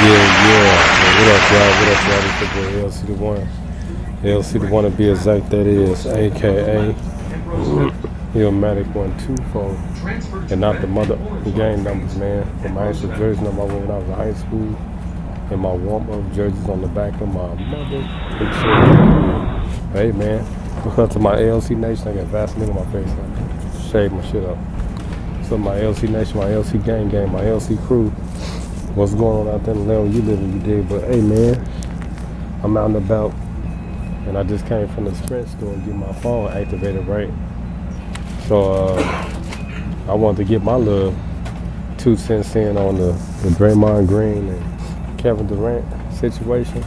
Yeah. What up, y'all? What up, y'all? It's your boy LC the One. LC the One to be exact, that is, aka Illmatic 124. And not the mother game numbers, man. But my actual jersey number I wore when I was in high school. And my warm-up jerseys on the back of my mother. Hey, man. Look up to my LC Nation. I got Vaseline on my face. I shaved my shit up. So my LC Nation, my LC gang, my LC crew. What's going on out there in the land you live in, you dig? But hey, man, I'm out and about, and I just came from the Sprint store and get my phone activated, right? So I wanted to get my little 2 cents in on the Draymond Green and Kevin Durant situation.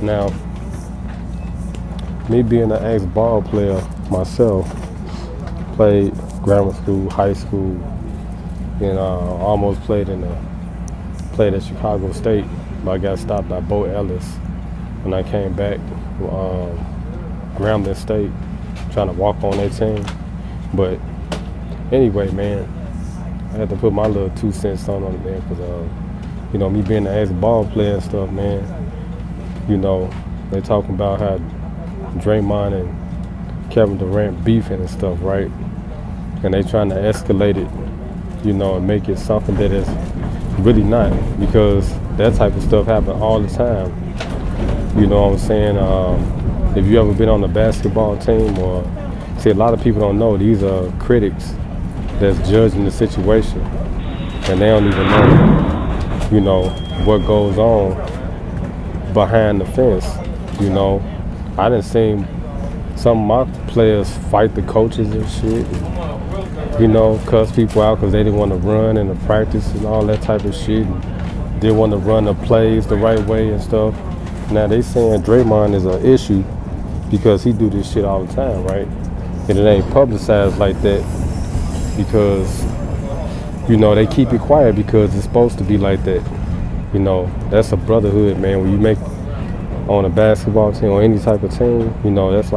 Now, me being an ex-ball player myself, played grammar school, high school, and almost played at Chicago State, but I got stopped by Bo Ellis when I came back to Grambling State, trying to walk on that team. But anyway, man, I had to put my little 2 cents on it, man, because me being an ex-ball player and stuff, man, they talking about how Draymond and Kevin Durant beefing and stuff, right? And they trying to escalate it, and make it something that is really not, because that type of stuff happen all the time. You know what I'm saying? If you ever been on a basketball team, or see, a lot of people don't know, these are critics that's judging the situation, and they don't even know, what goes on behind the fence. I done seen some of my players fight the coaches and shit. Cuss people out because they didn't want to run in the practice and all that type of shit. And didn't want to run the plays the right way and stuff. Now they saying Draymond is an issue because he do this shit all the time, right? And it ain't publicized like that because, they keep it quiet because it's supposed to be like that. That's a brotherhood, man. When you make on a basketball team or any type of team, that's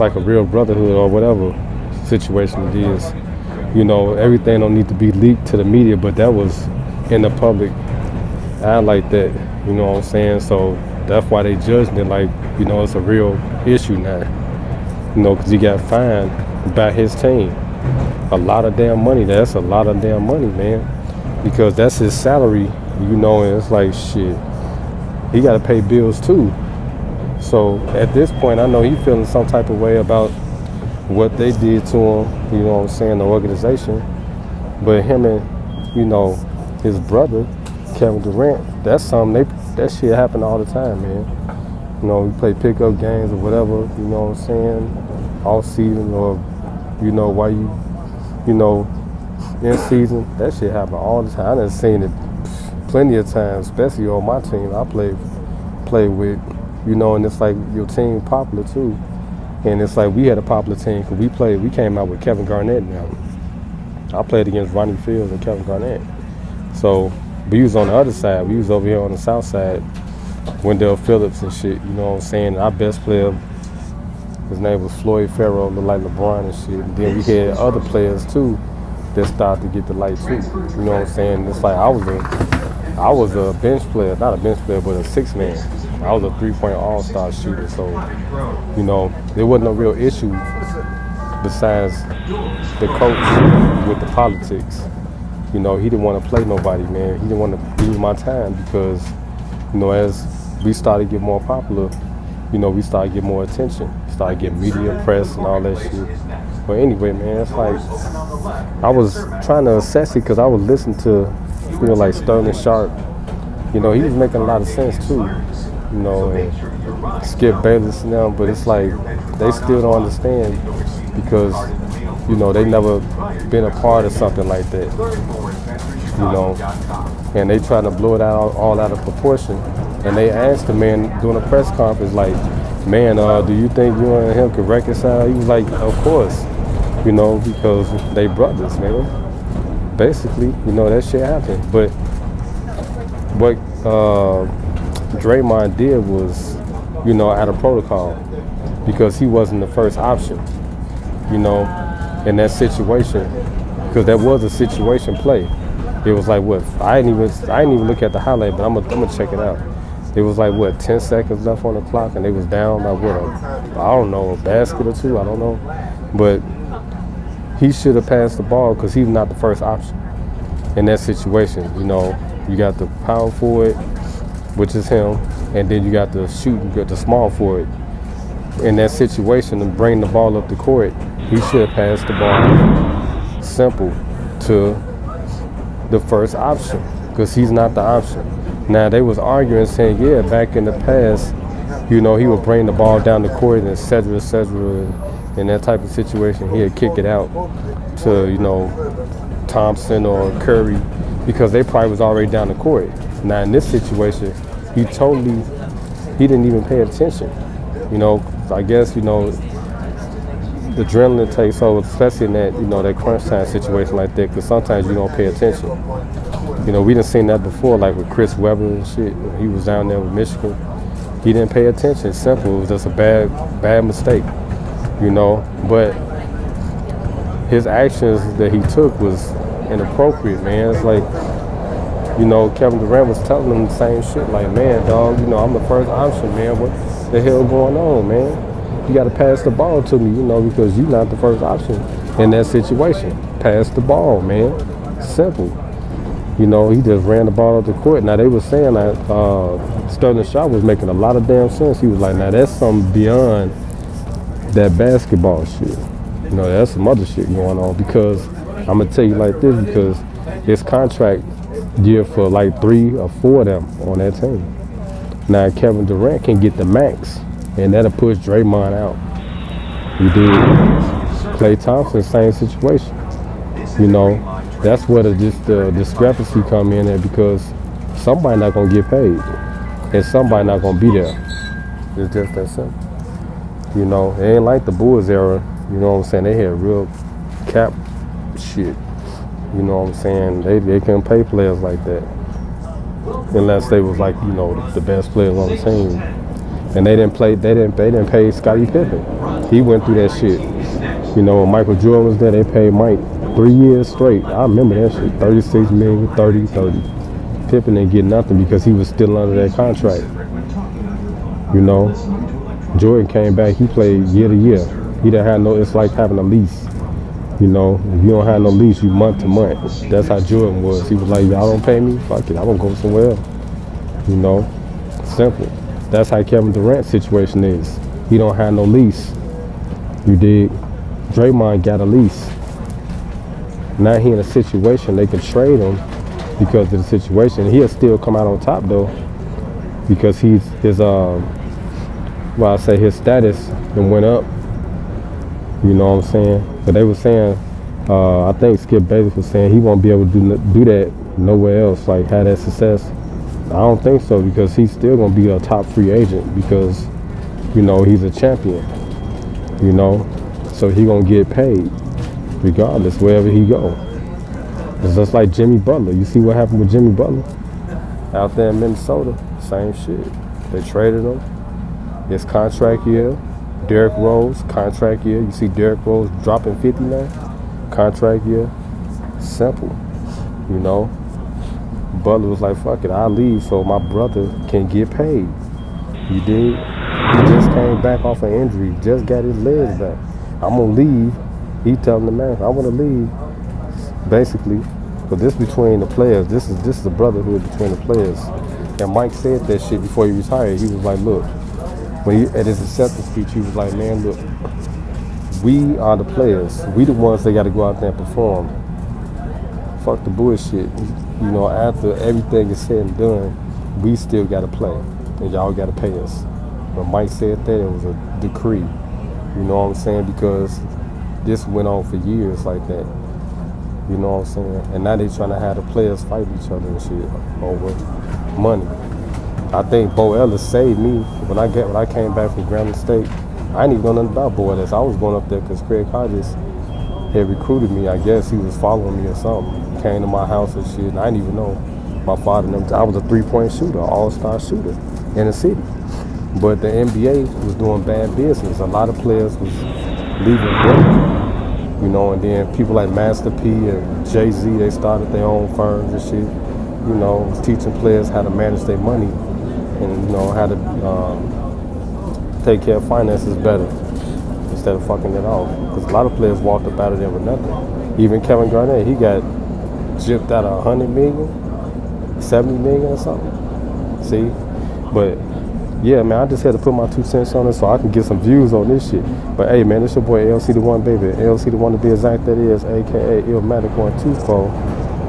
like a real brotherhood or whatever situation it is. Everything don't need to be leaked to the media, but that was in the public eye like that, you know what I'm saying? So that's why they judged it like, it's a real issue now, because he got fined by his team a lot of damn money. That's a lot of damn money, man, because that's his salary, and it's like, shit, he got to pay bills too. So at this point, I know he's feeling some type of way about what they did to him, you know what I'm saying, the organization. But him and, his brother, Kevin Durant, that's something, that shit happen all the time, man. We play pickup games or whatever, you know what I'm saying, off season or, while you, in season, that shit happen all the time. I done seen it plenty of times, especially on my team I play with, and it's like your team popular too. And it's like we had a popular team because we came out with Kevin Garnett now. I played against Ronnie Fields and Kevin Garnett. So we was on the other side. We was over here on the south side, Wendell Phillips and shit, you know what I'm saying? Our best player, his name was Floyd Farrell, looked like LeBron and shit. And then we had other players too that started to get the light too. You know what I'm saying? It's like I was a bench player, not a bench player, but a 6-man. I was a 3-point all-star shooter, so, there wasn't no real issue besides the coach with the politics. He didn't want to play nobody, man. He didn't want to use my time because, as we started to get more popular, we started to get more attention, started getting media, press, and all that shit. But anyway, man, it's like, I was trying to assess it because I was listening to, like Sterling Sharp. He was making a lot of sense too. And Skip Bayless and them, but it's like they still don't understand because, they never been a part of something like that, and they trying to blow it out all out of proportion. And they asked the man during a press conference, like, man, do you think you and him could reconcile? He was like, of course, because they brothers, man. Basically, that shit happened. But what Draymond did was, out of protocol because he wasn't the first option, in that situation, because that was a situation play. It was like what? I didn't even look at the highlight, but I'm gonna check it out. It was like what, 10 seconds left on the clock, and they was down by what? I don't know, a basket or two. I don't know, but he should have passed the ball because he's not the first option in that situation. You know, you got the power forward, which is him, and then you got the shooting, you got the small forward. In that situation, and bring the ball up the court, he should have passed the ball simple to the first option because he's not the option. Now, they was arguing saying, yeah, back in the past, you know, he would bring the ball down the court and et cetera, in that type of situation, he'd kick it out to, you know, Thompson or Curry because they probably was already down the court. Now, in this situation, he didn't even pay attention. You know, I guess, you know, the adrenaline takes over, especially in that, you know, that crunch time situation like that, because sometimes you don't pay attention. You know, we done seen that before, like with Chris Webber and shit. He was down there with Michigan. He didn't pay attention. It's simple. It was just a bad mistake, you know. But his actions that he took was inappropriate, man. It's like, you know, Kevin Durant was telling him the same shit. Like, man, dog, you know, I'm the first option, man. What the hell going on, man? You got to pass the ball to me, you know, because you're not the first option in that situation. Pass the ball, man. Simple. You know, he just ran the ball up the court. Now, they were saying that Sterling Shaw was making a lot of damn sense. He was like, now, that's something beyond that basketball shit. You know, that's some other shit going on because I'm going to tell you like this because his contract year for like 3 or 4 of them on that team. Now, Kevin Durant can get the max, and that'll push Draymond out. You did. Klay Thompson, same situation. You know, that's where the discrepancy come in at because somebody not gonna get paid, and somebody not gonna be there. It's just that simple. You know, it ain't like the Bulls era. You know what I'm saying? They had real cap shit. You know what I'm saying? They couldn't pay players like that unless they was like, you know, the best players on the team. And they didn't pay Scottie Pippen. He went through that shit. You know, when Michael Jordan was there, they paid Mike 3 years straight. I remember that shit. 36 million, 30. Pippen didn't get nothing because he was still under that contract. You know, Jordan came back, he played year to year. He didn't have it's like having a lease. You know, if you don't have no lease, you month to month. That's how Jordan was. He was like, y'all don't pay me? Fuck it, I'm gonna go somewhere else. You know, simple. That's how Kevin Durant's situation is. He don't have no lease. You dig? Draymond got a lease. Now he in a situation they can trade him because of the situation. He'll still come out on top though, because his status went up. You know what I'm saying? But they were saying, I think Skip Bayless was saying he won't be able to do that nowhere else, like have that success. I don't think so because he's still gonna be a top free agent because, you know, he's a champion. You know, so he gonna get paid regardless wherever he go. It's just like Jimmy Butler. You see what happened with Jimmy Butler out there in Minnesota? Same shit. They traded him. His contract year. Derrick Rose, contract year. You see Derrick Rose dropping 50 now? Contract year. Simple. You know? Butler was like, fuck it, I'll leave so my brother can get paid. You dig? He just came back off an injury, just got his legs back. I'm gonna leave. He telling the man, I wanna leave. Basically. But this between the players. This is the brotherhood between the players. And Mike said that shit before he retired. He was like, look, when at his acceptance speech, he was like, man, look, we are the players. We the ones that got to go out there and perform. Fuck the bullshit. You know, after everything is said and done, we still got to play. And y'all got to pay us. When Mike said that, it was a decree. You know what I'm saying? Because this went on for years like that. You know what I'm saying? And now they trying to have the players fight each other and shit over money. I think Bo Ellis saved me when I came back from Grambling State. I didn't even know nothing about Bo Ellis. I was going up there because Craig Hodges had recruited me. I guess he was following me or something. He came to my house and shit, and I didn't even know my father. I was a 3-point shooter, all-star shooter in the city. But the NBA was doing bad business. A lot of players was leaving work You know, and then people like Master P and Jay-Z, they started their own firms and shit. You know, teaching players how to manage their money and, you know, how to take care of finances better instead of fucking it off. Because a lot of players walked up out of there with nothing. Even Kevin Garnett, he got gypped out of 100 million, 70 million or something. See? But yeah, man, I just had to put my 2 cents on it so I can get some views on this shit. But hey, man, it's your boy LC the One, baby. LC the One to be exact, that is, aka Illmatic 124,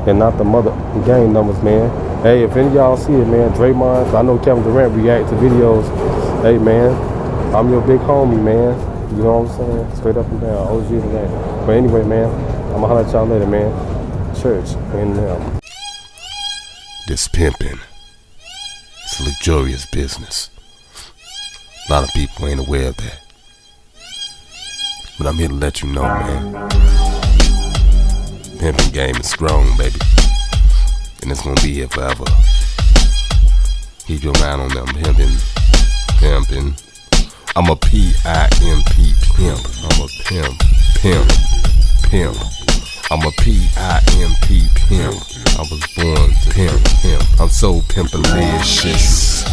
and not the mother game numbers, man. Hey, if any of y'all see it, man, Draymond, I know Kevin Durant react to videos. Hey, man, I'm your big homie, man. You know what I'm saying? Straight up and down, OG to that. But anyway, man, I'm gonna holler at y'all later, man. Church, and now. This pimping, it's a luxurious business. A lot of people ain't aware of that. But I'm here to let you know, man. Pimping game is strong, baby. And it's gonna be here forever. Keep your mind on them pimping. I'm a P-I-M-P pimp. I'm a pimp. I'm a P-I-M-P pimp. I was born to pimp. I'm so pimpalicious.